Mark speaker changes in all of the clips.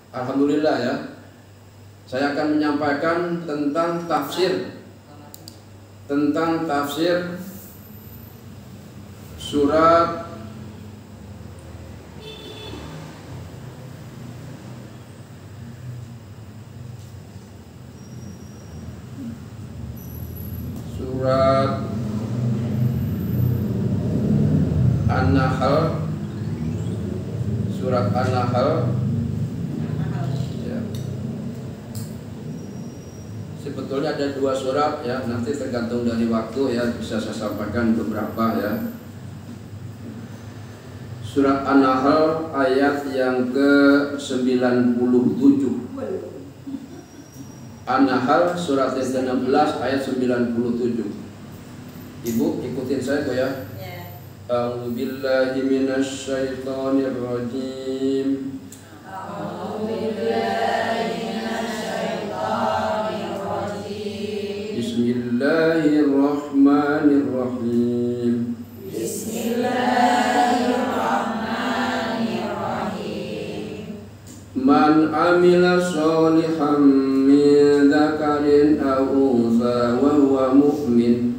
Speaker 1: Alhamdulillah ya. Saya akan menyampaikan tentang tafsir surat An-Nahl, ya. Sebetulnya ada 2 surat ya, nanti tergantung dari waktu ya, bisa saya sampaikan beberapa ya. Surat An-Nahl ayat yang ke-97. An-Nahl surat ke-16 ayat 97. Ibu ikutin saya Bu ya. A'udzu billahi minasy syaithanir rajim. Bismillahirrahmanirrahim. Man amila sholihan min dzakarin aw untha wa huwa mu'min.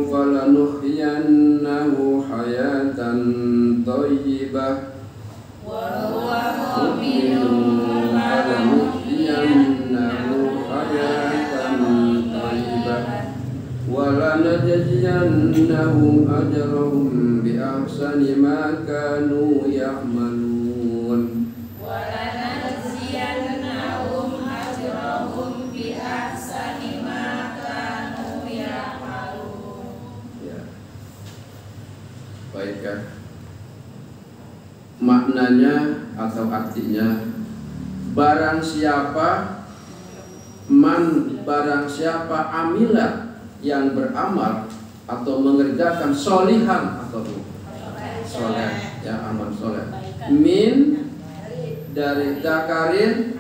Speaker 1: Falanuhyiyannahu hayatan thayyibah walanajziyannahum ajrahum bi ahsani ma kanu ya'malun. Baik kan? Maknanya atau artinya, barang siapa amila yang beramal atau mengerjakan solihan atau soleh ya, amal soleh min dari dzakarin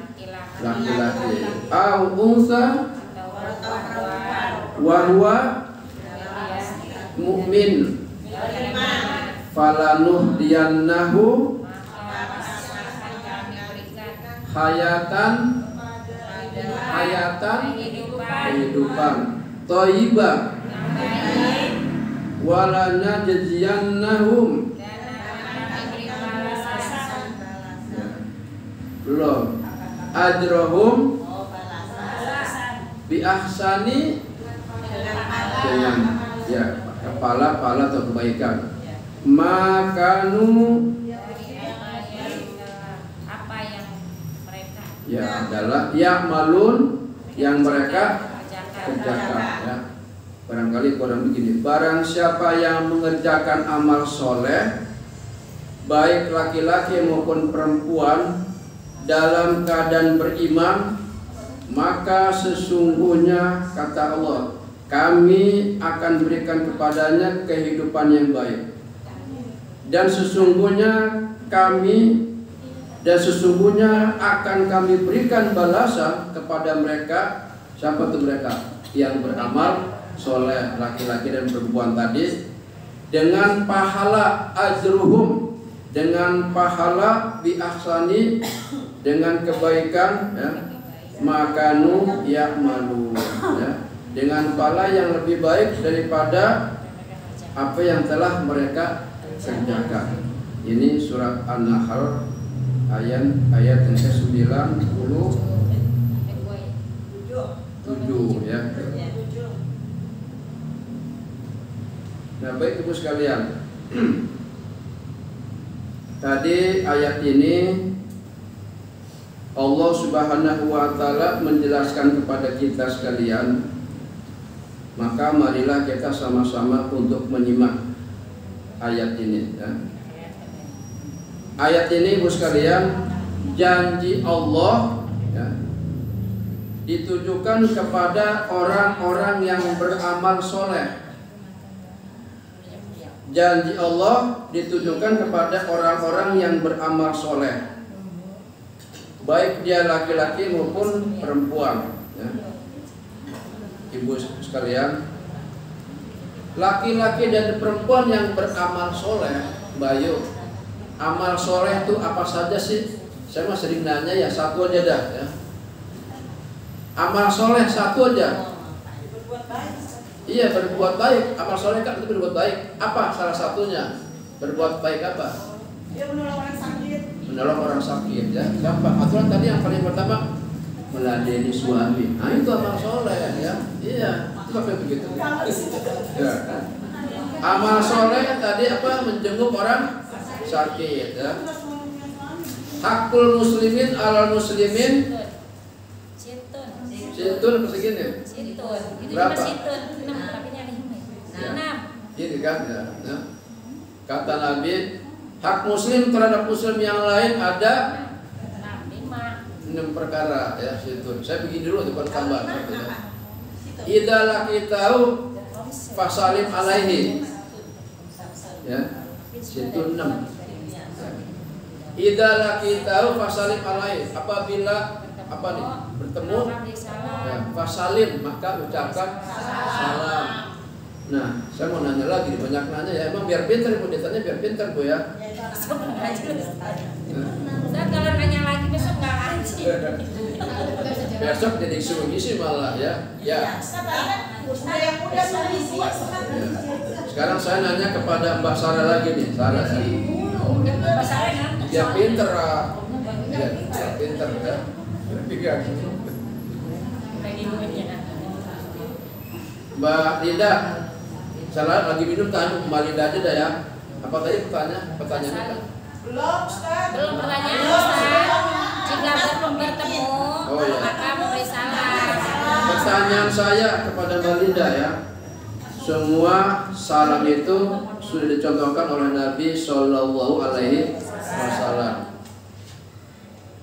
Speaker 1: laki-laki au unsa wa huwa mu'min falanuhyiyannahu hayatan kehidupan thayyibah walanajziyannahum ajrahum bi ahsani dengan ya pahala atau kebaikan makanu apa yang mereka ya adalah ya'malun yang mereka kerjakan ya. Barangkali kurang begini, barang siapa yang mengerjakan amal soleh baik laki-laki maupun perempuan dalam keadaan beriman, maka sesungguhnya kata Allah, kami akan berikan kepadanya kehidupan yang baik. Dan sesungguhnya akan kami berikan balasan kepada mereka. Siapa itu mereka? Yang beramal soleh, laki-laki dan perempuan tadi, dengan pahala ajruhum, dengan pahala bi ahsani, dengan kebaikan ya, makanu ya'malu ya, dengan pahala yang lebih baik daripada apa yang telah mereka kerjakan. Ini surat An-Nahl ayat yang ke-97 ya. Nah, baik Ibu sekalian. Tadi ayat ini Allah Subhanahu wa taala menjelaskan kepada kita sekalian. Maka marilah kita sama-sama untuk menyimak ayat ini ya. Ayat ini Ibu sekalian, janji Allah ya, ditujukan kepada orang-orang yang beramal soleh. Janji Allah ditujukan kepada orang-orang yang beramal soleh, baik dia laki-laki maupun perempuan ya. ibu sekalian, laki-laki dan perempuan yang beramal soleh, Bayu, amal soleh itu apa saja sih? Saya mah sering nanya ya, satu aja dah ya. Amal soleh satu aja.
Speaker 2: Berbuat baik.
Speaker 1: Iya, berbuat baik. Amal soleh kan itu berbuat baik. Apa salah satunya? Berbuat baik apa?
Speaker 2: Dia menolong orang sakit.
Speaker 1: Menolong orang sakit ya. Gampang. Aturan tadi yang paling pertama meladeni suami. Nah itu amal soleh ya. Iya. Itu apa begitu? Ya. Amal soleh tadi apa? Menjenguk orang sakit ya. Hakul muslimin alal muslimin. Situn apa segini?
Speaker 3: Situn.
Speaker 1: Berapa?
Speaker 3: Situn. 6 tapi nyari 6.
Speaker 1: Ini kan ya. Kata Nabi, hak muslim terhadap muslim yang lain ada 6 perkara ya situ. Saya begini dulu depan tambah. Idza laqitahu fasalim alaihi. Ya. Situ 6. Idza laqitahu fasalim alaihi. Apabila apa nih? Bertemu ya, fasalim maka ucapkan salam. Nah, saya mau nanya lagi, banyak nanya ya. Emang biar pintar Bu, ditanya biar pintar Bu ya.
Speaker 3: Saya kalau nanya lagi besok nggak ngaji.
Speaker 1: Besok jadi suruh ngisi malah ya. Ya. Sekarang saya nanya kepada Mbak Sarah lagi nih, Sarah ya. Biar pintar, biar pintar ya. Mbak Linda, salah lagi minum, tanya Mbak Linda aja dah ya. Apa tadi pertanyaannya?
Speaker 2: Belum, Ustaz.
Speaker 3: Belum pertanyaan Ustaz. Jika belum bertemu, maka memberi salam.
Speaker 1: Pertanyaan saya kepada Mbak Linda ya. Semua salam itu sudah dicontohkan oleh Nabi Shallallahu Alaihi Wasallam.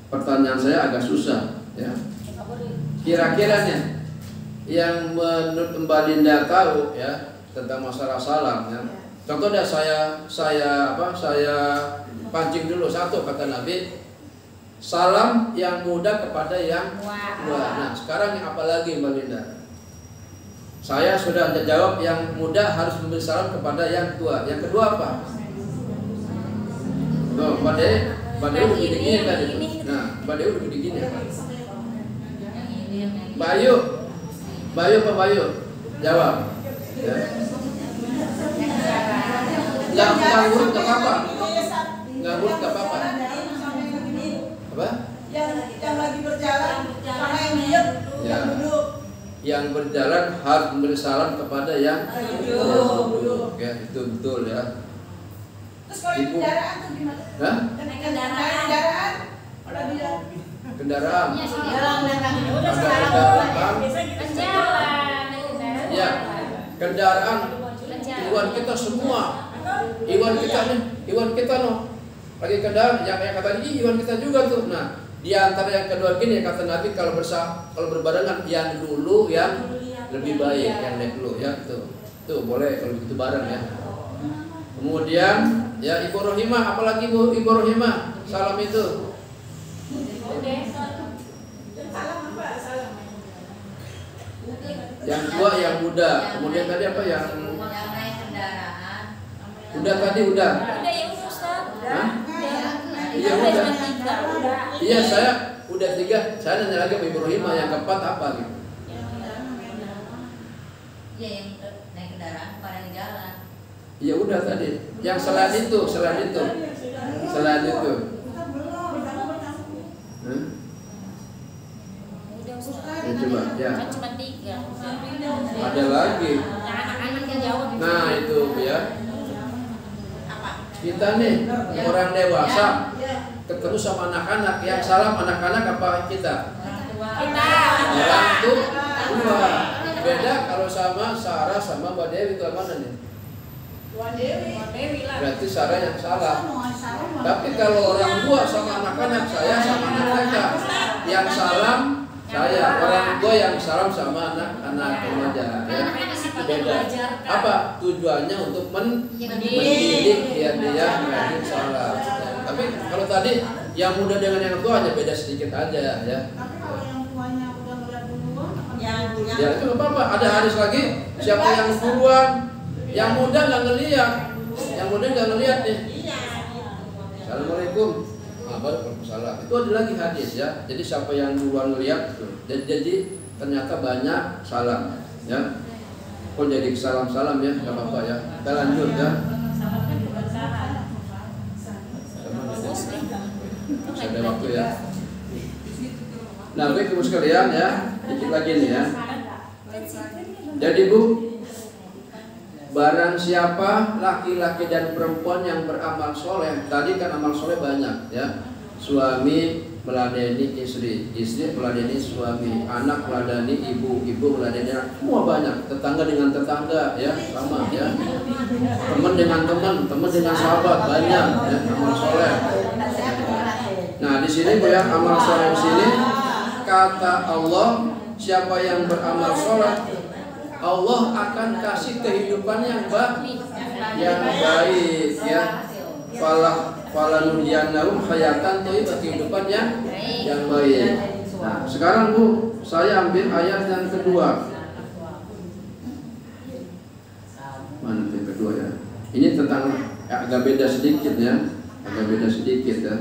Speaker 1: Pertanyaan saya agak susah ya. Kira-kira nih yang menurut Mbak Linda tahu ya tentang masalah salam ya. Contohnya saya pancing dulu satu kata Nabi, salam yang muda kepada yang tua. Nah sekarang yang apa lagi Mbak Linda? Saya sudah jawab yang muda harus memberi salam kepada yang tua. Yang kedua apa? Tuh, Mbak Dewi udah gini tadi. Nah, Mbak Dewi udah gini. Bayu apa Bayu? Jawab. Ya. Nggak ngurut nggak apa-apa. Nggak ngurut nggak apa-apa. Apa?
Speaker 2: Yang lagi berjalan, sama yang diam, yang duduk.
Speaker 1: Yang berjalan harus memberi salam kepada yang duduk. Ya, itu betul ya.
Speaker 2: Terus kalau di kendaraan tuh gimana?
Speaker 1: Hah?
Speaker 2: Kendaraan? Ada dia.
Speaker 1: Kendaraan. Ya, kendaraan. Iwan kita semua. Iwan kita noh. Lagi kendaraan yang kata ini Iwan kita juga tuh. Nah, di antara yang kedua gini kata Nabi kalau berbarengan yang dulu yang lebih baik yang naik dulu ya tuh boleh kalau begitu bareng ya. Kemudian ya Ibu Rohimah, apalagi Ibu Rohimah salam itu. Yang tua yang muda. Kemudian tadi apa yang
Speaker 3: naik kendaraan.
Speaker 1: Udah tadi udah.
Speaker 3: Udah ya Ustaz.
Speaker 1: Hah?
Speaker 3: Iya
Speaker 1: udah.
Speaker 3: Udah.
Speaker 1: Iya saya udah 3. Saya nanya lagi ke Ibu Rohimah yang keempat apa gitu.
Speaker 3: Iya yang naik kendaraan pada jalan.
Speaker 1: Ya udah tadi. Yang selain itu. Ya, coba ya.
Speaker 3: Kan cuma 3.
Speaker 1: Ada lagi.
Speaker 3: Yang anak-anak yang jawab.
Speaker 1: Nah itu ya. Kita nih orang dewasa ketemu sama anak-anak yang salam anak-anak apa kita? Orang tuh tua. Beda kalau sama Sarah sama Mbak Dewi itu mana nih?
Speaker 2: Dewi lah.
Speaker 1: Berarti Sarah yang salah. Tapi kalau orang tua sama anak-anak, saya sama anak-anak yang salam saya, orang tua yang salam sama anak-anak remaja ya. Beda. Apa tujuannya untuk mendidik dia rajin salam. Tapi kalau tadi yang muda dengan yang tua hanya beda sedikit aja ya.
Speaker 2: Tapi kalau yang tuanya udah berat duluan,
Speaker 3: yang
Speaker 1: Ya itu nggak apa-apa. Ada hadis lagi, siapa yang duluan, yang muda nggak ngelihat, yang muda nggak ngelihat nih. Assalamualaikum. Waalaikumsalam. Itu ada lagi hadis ya. Jadi siapa yang duluan ngelihat, jadi ternyata banyak salam ya. Kok jadi salam-salam ya, nggak apa-apa ya. Kita lanjut ya. Masih ada waktu ya. Nah, baik ibu sekalian ya, dikit lagi nih ya. Jadi Bu, barang siapa laki-laki dan perempuan yang beramal soleh, tadi kan amal soleh banyak ya. Suami meladeni istri, istri meladeni suami, anak meladeni ibu, ibu meladeni anak, semua banyak. Tetangga dengan tetangga ya, sama ya. Teman dengan teman, teman dengan sahabat, banyak ya amal soleh. Nah di sini Bu ya, amal soleh di sini kata Allah, siapa yang beramal soleh, Allah akan kasih kehidupan yang baik ya. Falanudiyannahum hayatan thayyibah, kehidupan yang baik. Nah, sekarang Bu, saya ambil ayat yang kedua. Mana yang kedua ya? Ini tentang agak beda sedikit ya. Agak beda sedikit ya.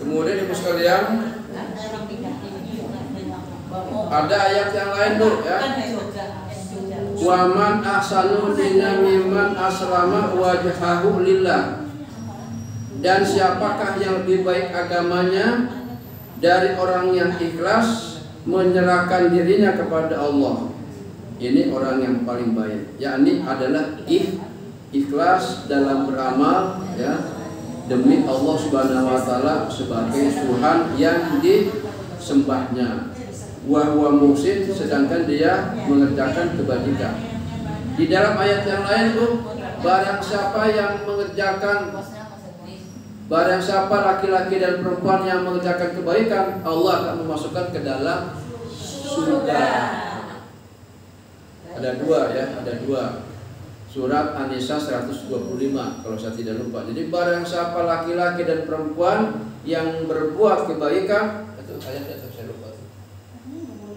Speaker 1: Kemudian ibu sekalian, ada ayat yang lain Bu ya. Waman ahsanu dina mimman aslama wajhahu lillah. Dan siapakah yang lebih baik agamanya dari orang yang ikhlas menyerahkan dirinya kepada Allah. Ini orang yang paling baik, yakni adalah ikhlas dalam beramal ya, demi Allah Subhanahu wa taala sebagai Tuhan yang disembahnya. Wa huwa muhsin, sedangkan dia mengerjakan kebajikan. Di dalam ayat yang lain Bu, barang siapa laki-laki dan perempuan yang mengerjakan kebaikan, Allah akan memasukkan ke dalam surga. Ada dua ya, ada dua. Surat An-Nisa 125 kalau saya tidak lupa. Jadi barang siapa laki-laki dan perempuan yang berbuat kebaikan, itu ayatnya saya lupa.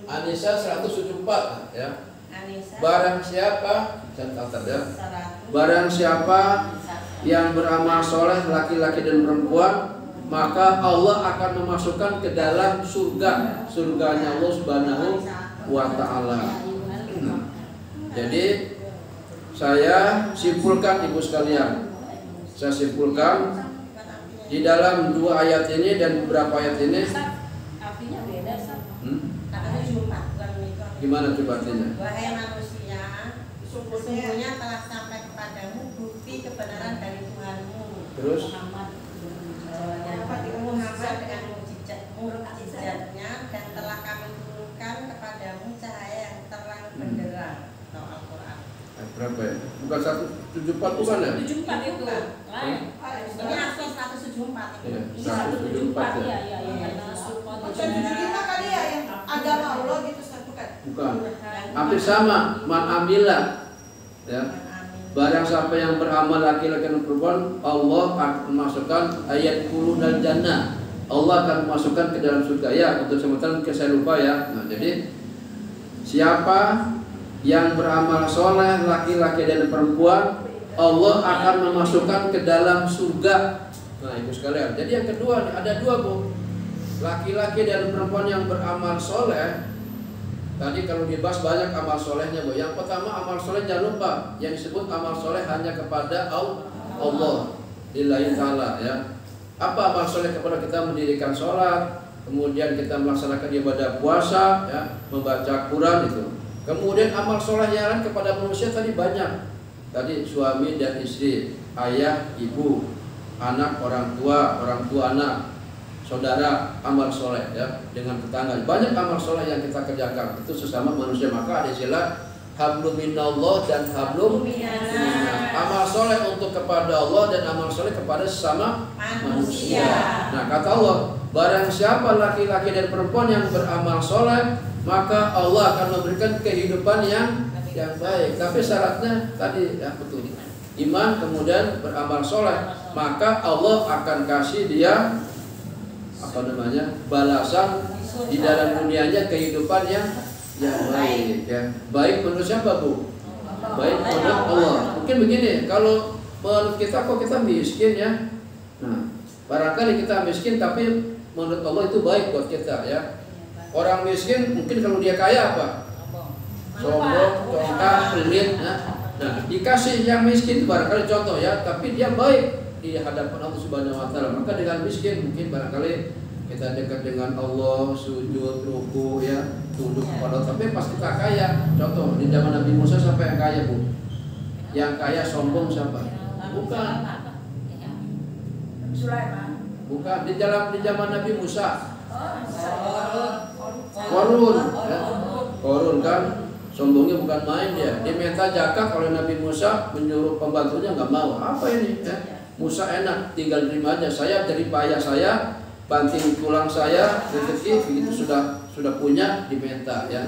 Speaker 1: An-Nisa 174 ya. Barang siapa, saya catat ya. Barang siapa yang beramal soleh laki-laki dan perempuan, maka Allah akan memasukkan ke dalam surga, surganya Allah Subhanahu wa taala. Jadi saya simpulkan ibu sekalian, saya simpulkan di dalam dua ayat ini dan beberapa ayat ini,
Speaker 3: artinya beda
Speaker 1: gimana coba artinya?
Speaker 4: Wahai manusia, sesungguhnya telah sampai kepadamu bukti kebenaran dari Tuhanmu.
Speaker 1: Terus
Speaker 4: Muhammad dengan mukjizatnya, dan telah kami turunkan kepadamu cahaya yang terang benderang. Al-Quran.
Speaker 1: Berapa ya? Bukan 174 bukan ya?
Speaker 3: 74 itu. Lain.
Speaker 4: Ini asal 174.
Speaker 1: Iya, 174 ya.
Speaker 3: Iya.
Speaker 2: Bukan 75 kali ya yang agama Allah gitu, bukan?
Speaker 1: Bukan. Hampir sama, man amila. Ya. Barang siapa yang beramal laki-laki dan perempuan, Allah akan memasukkan ayat kulu dan jannah. Allah akan memasukkan ke dalam surga ya. Untuk sementara mungkin saya lupa ya. Nah, jadi siapa yang beramal soleh laki-laki dan perempuan, Allah akan memasukkan ke dalam surga. Nah ibu sekalian, jadi yang kedua ada dua Bu, laki-laki dan perempuan yang beramal soleh. Tadi kalau dibahas banyak amal solehnya Bu. Yang pertama amal soleh, jangan lupa yang disebut amal soleh hanya kepada Allah lillahi ta'ala ya. Apa amal soleh? Kepada kita mendirikan sholat, kemudian kita melaksanakan ibadah puasa ya, membaca Quran itu. Kemudian amal soleh yang lain kepada manusia tadi banyak. Tadi suami dan istri, ayah, ibu, anak, orang tua anak, saudara, amal soleh ya, dengan tetangga. Banyak amal soleh yang kita kerjakan itu sesama manusia. Maka ada istilah hablum minallah dan hablum minnas. Amal soleh untuk kepada Allah dan amal soleh kepada sesama manusia. Nah, kata Allah, barang siapa laki-laki dan perempuan yang beramal soleh, maka Allah akan memberikan kehidupan yang baik. Tapi syaratnya tadi ya betul, iman kemudian beramal soleh, maka Allah akan kasih dia balasan di dalam dunianya, kehidupan yang baik ya. Baik menurut siapa, Bu? Baik menurut Allah. Mungkin begini, kalau menurut kita kok kita miskin ya. Nah, barangkali kita miskin tapi menurut Allah itu baik buat kita ya. Orang miskin mungkin kalau dia kaya apa? Sombong, congkak, pelit. Nah, dikasih yang miskin barangkali contoh ya, tapi dia baik di hadapan Allah Subhanahu wa taala. Maka dengan miskin mungkin barangkali kita dekat dengan Allah, sujud, ruku ya, tunduk kepada Allah. Tapi pas kita kaya, contoh di zaman Nabi Musa siapa yang kaya, Bu? Yang kaya sombong siapa? Bukan. Bukan di zaman Nabi Musa. Korun ya. Korun kan sombongnya bukan main dia. Diminta zakat oleh Nabi Musa, menyuruh pembantunya nggak mau. Apa ini ya? Musa enak, tinggal terima aja. Saya dari payah saya, banting tulang saya, rezeki begitu sudah punya diminta ya.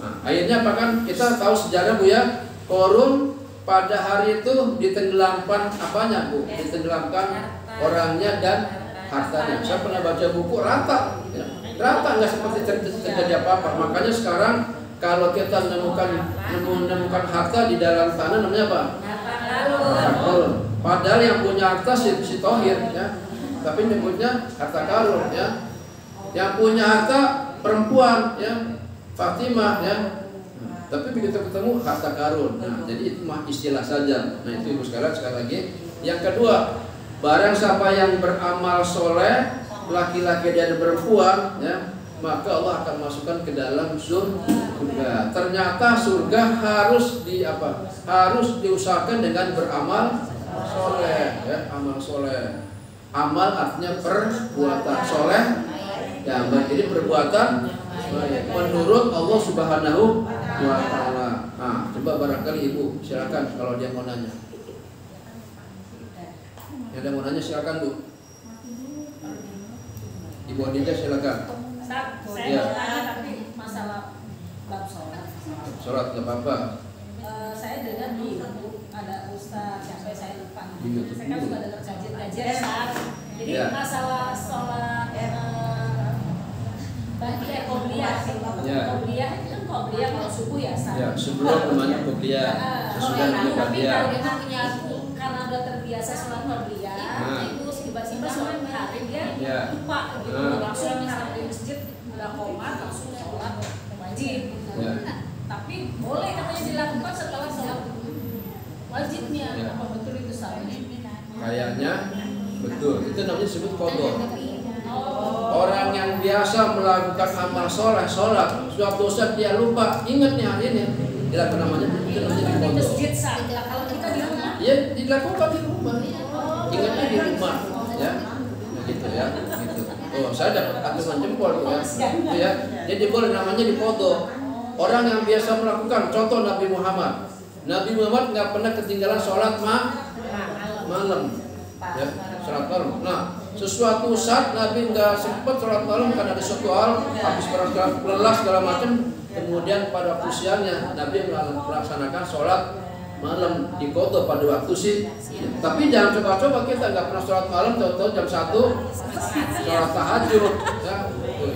Speaker 1: Nah, akhirnya apa kan kita tahu sejarah, Bu ya. Korun pada hari itu ditenggelamkan apanya, Bu? Ditenggelamkan orangnya dan hartanya. Saya pernah baca buku rata ya. Rata, nggak seperti terjadi apa-apa. Makanya sekarang kalau kita menemukan harta di dalam tanah namanya apa? Harta karun. Padahal yang punya harta si tohir ya. Tapi nyebutnya harta karun ya. Yang punya harta perempuan ya, Fatimah ya. Tapi begitu ketemu harta karun. Nah, jadi itu mah istilah saja. Nah, itu Ibu sekalian sekali lagi. Yang kedua, barang siapa yang beramal soleh, laki-laki dan perempuan ya, maka Allah akan masukkan ke dalam surga. Ternyata surga harus harus diusahakan dengan beramal soleh ya, amal soleh. Amal artinya perbuatan soleh ya, jadi perbuatan menurut Allah Subhanahu wa taala. Nah, coba barangkali Ibu silakan kalau dia mau nanya. Ada mau nanya silakan, Bu. Ibu Adinda silakan.
Speaker 5: Saya
Speaker 1: ya.
Speaker 5: mau nanya tapi masalah bab sholat.
Speaker 1: Sholat nggak apa-apa.
Speaker 5: Saya dengar di YouTube ada ustaz sampai saya lupa.
Speaker 1: YouTube.
Speaker 5: Saya kan suka dengar kajian Ustaz. Jadi masalah sholat qobliyah. Qobliyah itu kan qobliyah kalau subuh ya, Ustaz.
Speaker 1: Ya, sebelum namanya qobliyah. Sesudah
Speaker 5: Tapi
Speaker 1: qobliyah.
Speaker 5: kalau dia punya karena udah terbiasa sholat qobliyah, itu tiba-tiba sholat hari dia lupa gitu, langsung misalnya di masjid udah qomat langsung sholat wajib gitu. Tapi boleh katanya dilakukan setelah sholat wajibnya. Apa betul itu salah?
Speaker 1: Kayaknya betul. Itu namanya disebut qadha. Orang yang biasa melakukan amal soleh, sholat, suatu saat dia lupa, ingat nih hari ini, dilakukan namanya itu namanya qadha.
Speaker 5: Masjid sah. Kalau kita di rumah?
Speaker 1: Iya, dilakukan di rumah. Ingatnya di rumah, ya. Gitu ya, gitu. Oh, saya dapat acungan jempol tuh ya. Itu ya. Jadi boleh namanya di qadha. Orang yang biasa melakukan, contoh Nabi Muhammad. Nabi Muhammad nggak pernah ketinggalan sholat malam, ya, sholat malam. Nah, sesuatu saat Nabi nggak sempat sholat malam karena ada suatu hal, habis lelah segala macam. Kemudian pada waktu siangnya Nabi melaksanakan sholat malam di qadha pada waktu Tapi jangan coba-coba kita nggak pernah sholat malam, tahu-tahu jam 1 sholat tahajud. Ya,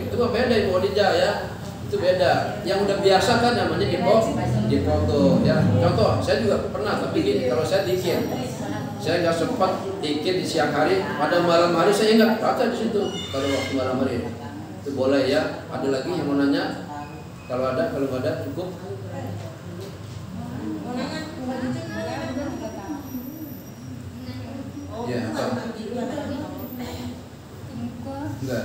Speaker 1: itu beda Ibu Khadijah ya. Itu beda. Yang udah biasa kan namanya di qadha ya. Contoh, saya juga pernah, tapi gini, kalau saya dikir, saya nggak sempat dikir di siang hari, pada malam hari saya ingat baca di situ. Kalau waktu malam hari itu boleh ya. Ada lagi yang mau nanya? Kalau ada, kalau nggak ada cukup. Ya, apa? Enggak.